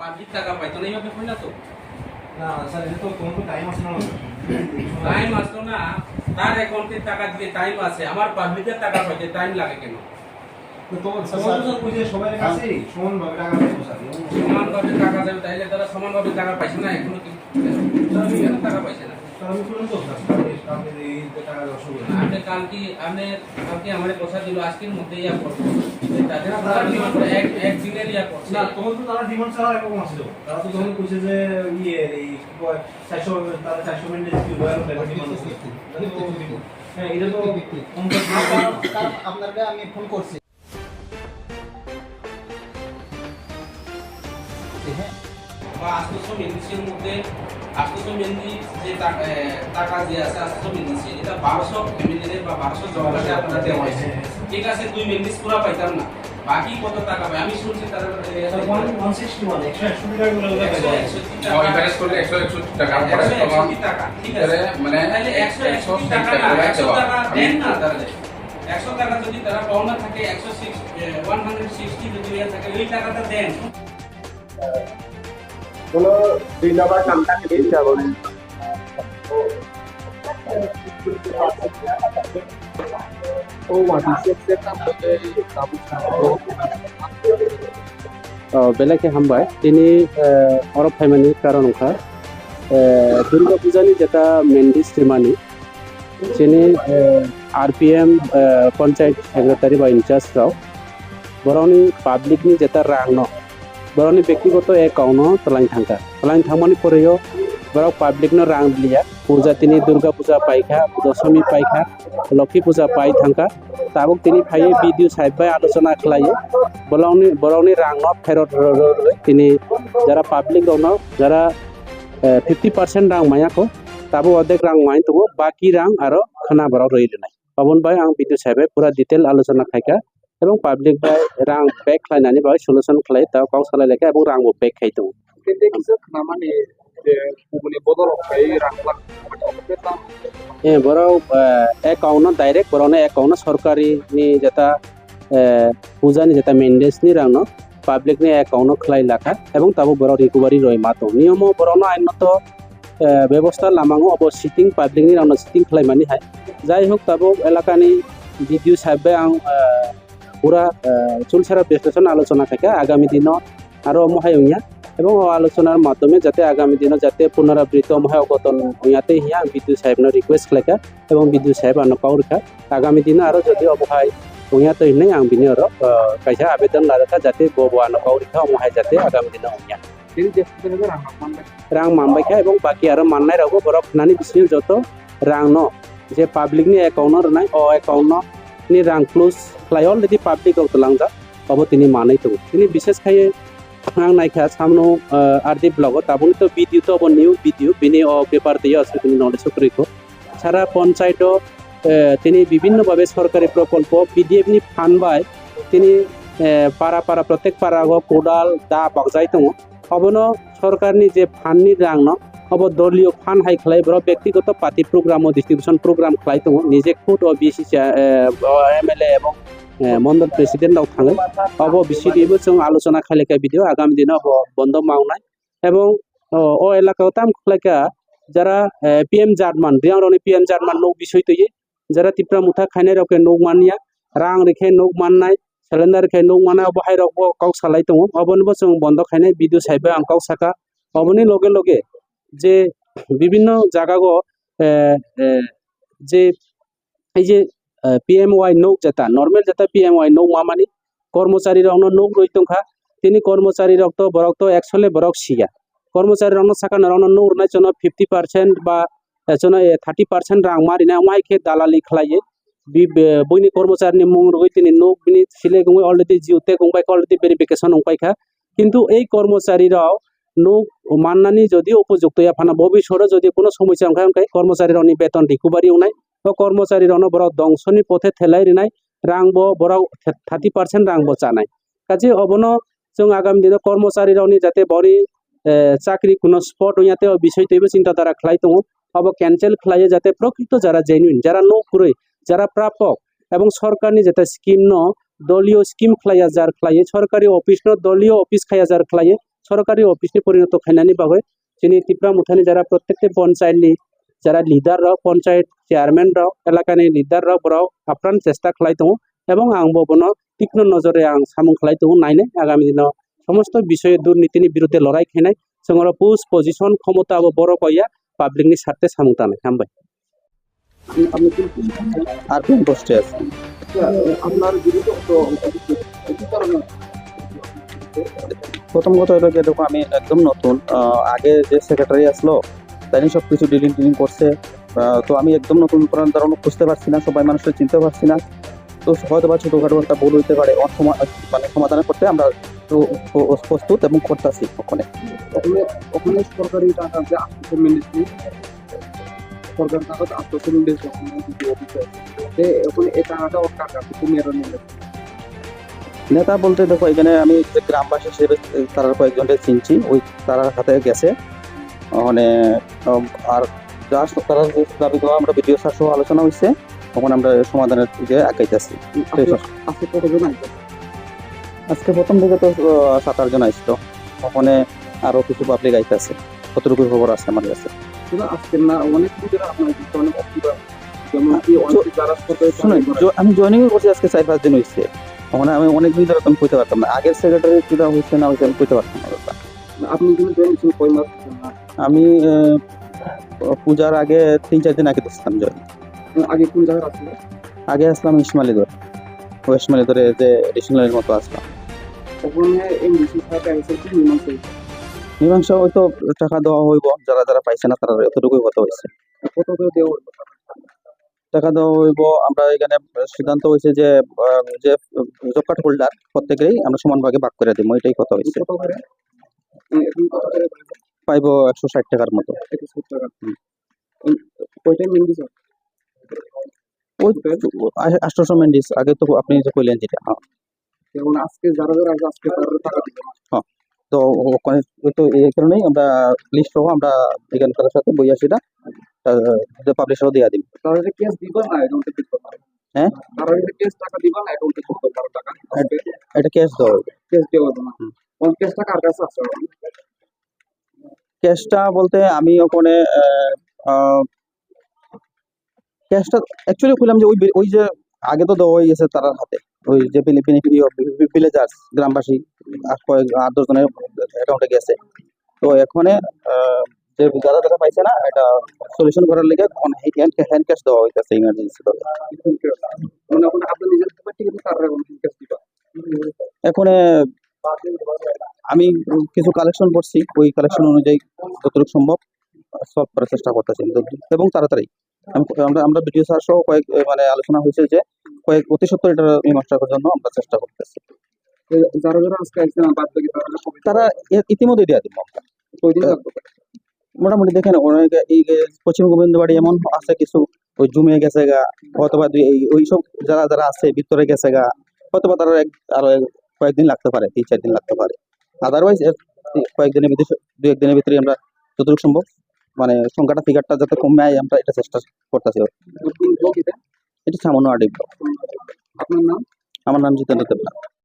Public টাকা পাইতো না এইভাবে হয় না তো। না স্যার এটা তো কোনো টাইম আছে না টাইম আসতো না, তার অ্যাকাউন্টে টাকা দিতে টাইম আছে, আমার পাবলিকের টাকা পাইতে টাইম লাগে কেন? তো সমান তো কইছে সবার কাছে সমানভাবে টাকা পাবো স্যার। সমানভাবে টাকা দেবে, তাইলে তারা সমানভাবে টাকা পাইছে না, এখনো কি কেন টাকা পাইছে না? স্যার আমি শুনুন তো স্যার আপনি এই টাকা অসুবিধা আপনি কালকে আমাদের কথা দিল আজকের মধ্যে ইয়া করবো, তাদের একদিনের ইয়া করছে না। তখন তো তারা ডিমান্ড ছাড়া এরকম আসছিল। তারা তো তখন কইছে যে এই কি কয় 400 তারা 400 মিনিট কি রয়্যাল পেপার ডিমান্ড আছে। হ্যাঁ এটা তো আপনাকে আমি ফোন করছি। বা আষ্টশো মেন্দিসের মধ্যে আষ্টশো মেন্দি যে টাকা যে আছে আষ্টশো মেন্দিসে এটা 1200 ফ্যামিলিদের বা 1200 জনগণকে আপনারা দেওয়া হয়েছে। ঠিক আছে, 2 মেন্দিস পুরা পাইতাম না, বাকি কত টাকা পাই? আমি শুনছি তারা 161 161 টাকা করে পাইছে। 161 টাকা ইনভেস্ট করলে 161 টাকা পড়ে 161 টাকা। ঠিক আছে, মানে তাহলে 161 টাকা না 100 টাকা দেন না তারা। 100 টাকা যদি তারা পাওনা থাকে 160 যদি ইয়ে থাকে ওই টাকাটা দেন। কোনো 2 নম্বর নামটা দিতে হবে। बेलाके हामबाय दिनै अरब फाइमानि कारण अंखा दुर्गा पूजानि जेटा मेन्दिस दैमानि जेनि आरपीएम पंचायत सेक्रेटारि बा इनचार्ज राव बरौनि पाब्लिकनि जेटा रांनो बरौनि व्यक्तिगत एकाउन्टनो तलाइन थांमानि परेयो बराव पाब्लिकनो रां दिलिया पूजा तिनि दुर्गा पूजा पाइखा दशमी पाइखा लक्ष्मी पूजा पाइ थांखा ताबुक तिनि फाइये भिडिअ साइड बाय आलोचना खालायो बरौनि रांनो फेरत तिनि जरा पाब्लिक दंनो जरा 50% रां मायाखौ ताबु अधेक रां माइन तो बाकी रां आरो खाना बराव रइनाय पवन भाई आं भिडिअ साइड पूरा डिटेल आलोचना खायका एवं पाब्लिक बाय रां बेक खालायनानै बाय सलुशन खालाय ता गाव सालायलेका एवं रां बेक खायतो केते किसे खामानि जे गुबुननि बदल खाय रां ए बराव एकाउन्ट डाइरेक्ट बरावनो एकाउन्ट सरकारि नि जेता पूजानि जेता मेन्डेसनि रांनो पाब्लिकनि एकाउन्ट खालाय लाखा एवं ताबु बराव रिकभारि रय मातो नियमो बरावनो आइनत व्यवस्था लामांगो अब सिटिं पाब्लिकनि रांनो सिटिं खालायमानि हाय जाय होक ताबु एलाकानि भिडिअ साइबे आं पूरा चुलसारा विश्लेषण आलोचना खायका आगामी दिनो आरो महायनिया एवं आलोचनार माध्यमे जाते आगामी दिनो जाते पुनरावृत्त महायगतन याते हिया भिडिअ साइबनो रिक्वेस्ट खायका एवं भिडिअ साइब आनो पावरखा आगामी दिनो आरो जदि अबहाय उया तो हिनै आं बिनि आरो कायसा आवेदन लादका जाते बबवानो पावरखा महाय जाते आगामी दिनो उया दिनै जेफोरनो रां मानबायखा एवं बाकी आरो माननाय रावबो बरफ खानानि बिसिनि जत रांनो जे पाब्लिकनि एकाउन्ट रनाय अ एकाउन्ट नि रां क्लोज खालाय अलरेडी पाब्लिक आव तलांजा अब तिनि मानै तो तिनि विशेष खाय आं नायखा सामनो आरडी ब्लग ताबुनि तो भिडिअ तो अब न्यू भिडिअ बिनि अ पेपर दियो আছে तिनि नलेज सकरिखो सारा पंचायत तिनि विभिन्न भावे सरकारी प्रकल्प पीडीएफ नि फान्ड बाय तिनि पारा पारा प्रत्येक पारागो कोडाल दा बगजाय दङ अबनो सरकारनि जे फान्डनि रांनो अब दलीय फान्ड हाय खालाय बर व्यक्तिगत पार्टी प्रोग्राम डिस्ट्रिब्यूशन प्रोग्राम खालाय दङ निजे खुद बीसीसी एमएलए एवं मंडल प्रेसिडेंट नाव थाङो अब बिसिदिबो जों आलोचना खालायका भिडिअ आगामी दिन अब बन्द मावनाय एवं ओ एलाकायाव ताम खालायका जरा पीएम जार्मान रियांरनि पीएम जार्मान नो बिसय तयै जरा तिप्रा मुथा खायनाय रके नो मानिया रां रेखे नो माननाय सिलेंडर खे नो माना बाहाय रक काउ सालाय दङ अबनबो जों बन्द खायनाय भिडिअ साइबे आं काउ साका अबनि लगे लगे जे विभिन्न जागागो जे जे पीएमवाई नोक जेता नर्मेल जेता पीएमवाई नोक मामानि कर्मचारी रावनो नोक रय दंखा तिनि कर्मचारी रक्त बरक्त एक्चुअली बरक सिया कर्मचारी रावनो साका नरावनो नोक रनाय जनो 50% बा जनो 30% रां मारिना माइखे दालाली खालायो बयनि कर्मचारीनि मुं रगै तिनि नोक बिनि सिले गंगै अलरेडी जिउते गंबाय अलरेडी वेरिफिकेशन अंपायखा किन्तु এই कर्मचारी राव नोक माननानि जदि उपयुक्त याफाना भविष्यत जदि कोनो समस्या अंखाय कर्मचारी रावनि बेतन रिकभारि उनाय कर्मचारी रावनो बर दंसनि पथे थेलाय रिनाय रांबो बर 30% रांबो जानाय काजे अबनो जों आगामी दिन कर्मचारी रावनि जाते बरि चाकरि कुनो स्पट याते विषय तैबो चिन्ता धारा खालाय दङ অব ক্যান্সেল খাইয়ে যাতে প্রকৃত যারা জেনুইন যারা নো করে যারা প্রাপক এবং সরকারি যেটা স্কিম ন দলীয় স্কিম খাইয়া যার খাইয়ে সরকারি অফিস ন দলীয় অফিস খাইয়া যার খাইয়ে সরকারি অফিসে পরিণত খাইনানি বাকে যিনি ত্রিপুরা মুঠানি যারা প্রত্যেকটি পঞ্চায়েতনি যারা লিডাররাও পঞ্চায়েত চেয়ারম্যানরাও এলাকাनि লিডাররাও বরাও আপ্রাণ চেষ্টা খালাই দङ এবং आंबो বনো তীক্ষ্ণ নজরে आं সামুং খালাই দङ নাইনে আগামী দিনাव সমস্ত বিষয়ে দুর্নীতিनि বিরুদ্ধে লড়াই খাইনাই जोङो পুস পজিশন ক্ষমতা আবো বড় কইয়া পাবলিকनि স্বার্থে সামুং তানাই হামবাই আপনি কি আরপিএম পোস্টে আছেন আপনার বিরুদ্ধে তো কি কারণে প্রথম কথা হলো যে দেখো আমি একদম নতুন আগে যে সেক্রেটারি আসলো তাই সব কিছু ডিলিং করছে তো আমি একদম নতুন কারণ বুঝতে পারছি না সবাই মানুষের চিনতে পারছি না তো হয়তো বা ছোটোখাটো একটা ভুল হইতে পারে মানে সমাধান করতে আমরা প্রস্তুত এবং করতেছি ওখানে ওখানে সরকারি টাকা যে আসতেছে মিনিস্ট্রি সরকারি টাকা তো আসতেছে মিনিস্ট্রি অফিসে ওখানে এই টাকাটা ওর টাকা তুমি এর নেতা বলতে দেখো এখানে আমি যে গ্রামবাসী হিসেবে তারা কয়েকজনকে চিনছি ওই তারা হাতে গেছে মানে আর জাস্ট তারা যে দাবি দেওয়া আমরা ভিডিও সার সহ আলোচনা হয়েছে তখন আমরা সমাধানের দিকে আগাইতেছি আজকে কতজন আসবে আজকে প্রথম থেকে তো 7-8 জন আসতো ওখানে আরো কিছু পাবলিক আইতেছে কতটুকু খবর আছে আমার কাছে আজকে না অনেক আমি জয়েনিং করছি আজকে 4-5 দিন হয়েছে ওখানে আমি অনেক দিন ধরে আমি কইতে পারতাম না আগের সেক্রেটারি যেটা হয়েছে না হয়েছে আমি কইতে পারতাম না আপনি কিন্তু জয়েনিং কই মাস আমি পূজার আগে 3-4 দিন আগে দিচ্ছিলাম জয়েন আগে কোন জায়গায় আসলে আগে আসলাম ইসমাইলিগড় ওয়েস্টমাইলিগড়ে যে রেশনালের মতো আসলাম ওখানে এমডিসি সাহেব এসে কি মীমাংসা হয়তো টাকা দেওয়া হইব যারা যারা পাইছে না তারা এতটুকুই কথা হয়েছে কত করে দেওয়া হইব টাকা দেওয়া হইব আমরা এখানে সিদ্ধান্ত হয়েছে যে যে জব কার্ড হোল্ডার প্রত্যেকেরই আমরা সমান ভাগে ভাগ করে দিব এটাই কথা হয়েছে পাইব 160 টাকার মতো 160 টাকা কয়টা মিনিট ওই 800 মেন্ডিস আগে তো আপনি যে কইলেন যেটা হ্যাঁ যেমন আজকে যারা যারা আজকে তারা টাকা দিবে হ্যাঁ তো ওখানে তো এই কারণেই আমরা লিস্ট সহ আমরা এখানকার সাথে বইয়া সেটা পাবলিশারও দিয়ে দিই তাহলে কেস দিবা না অ্যাকাউন্টে দিব হ্যাঁ তাহলে কেস টাকা দিবা না অ্যাকাউন্টে দিব টাকা এটা কেস দাও কেস দেওয়া না কোন কেসটা কার কাছে আছে কেসটা বলতে আমি ওখানে ক্যাশটা অ্যাকচুয়ালি খুললাম যে ওই যে আগে তো দেওয়া হয়ে গেছে তার হাতে ওই যে ভিলেজার্স গ্রামবাসী 8-10 জনের অ্যাকাউন্টে গেছে তো এখানে যে যারা যারা পাইছে না এটা সলিউশন করার লেগে হ্যান্ড ক্যাশ দেওয়া হইতেছে ইমার্জেন্সি মানে ওখানে আপনি নিজের থেকে তার ক্যাশ দিবা এখন আমি কিছু কালেকশন করছি ওই কালেকশন অনুযায়ী যতটুকু সম্ভব সলভ করার চেষ্টা করতেছি এবং তাড়াতাড়ি আমরা ভিডিও সার সহ কয়েক মানে আলোচনা হয়েছে যে কয়েক অতি সত্তর এটা মীমাংসা করার জন্য আমরা চেষ্টা করতেছি যারা যারা আজকে তারা ইতিমধ্যে দেওয়া দিব মোটামুটি দেখেন অনেকে এই পশ্চিম গোবিন্দবাড়ি এমন আছে কিছু ওই জমে গেছে গা অথবা ওইসব যারা যারা আছে ভিতরে গেছে গা অথবা তারা আরো কয়েকদিন লাগতে পারে 3-4 দিন লাগতে পারে আদারওয়াইজ কয়েকদিনের ভিতরে 2-1 দিনের ভিতরে আমরা যতটুকু সম্ভব মানে সংখ্যাটা ফিগারটা যাতে কমে আয় আমরা এটা চেষ্টা করতেছি এটা সামান্য আর্টিক। আপনার নাম? আমার নাম জিতেন্দ্র দেবনাথ।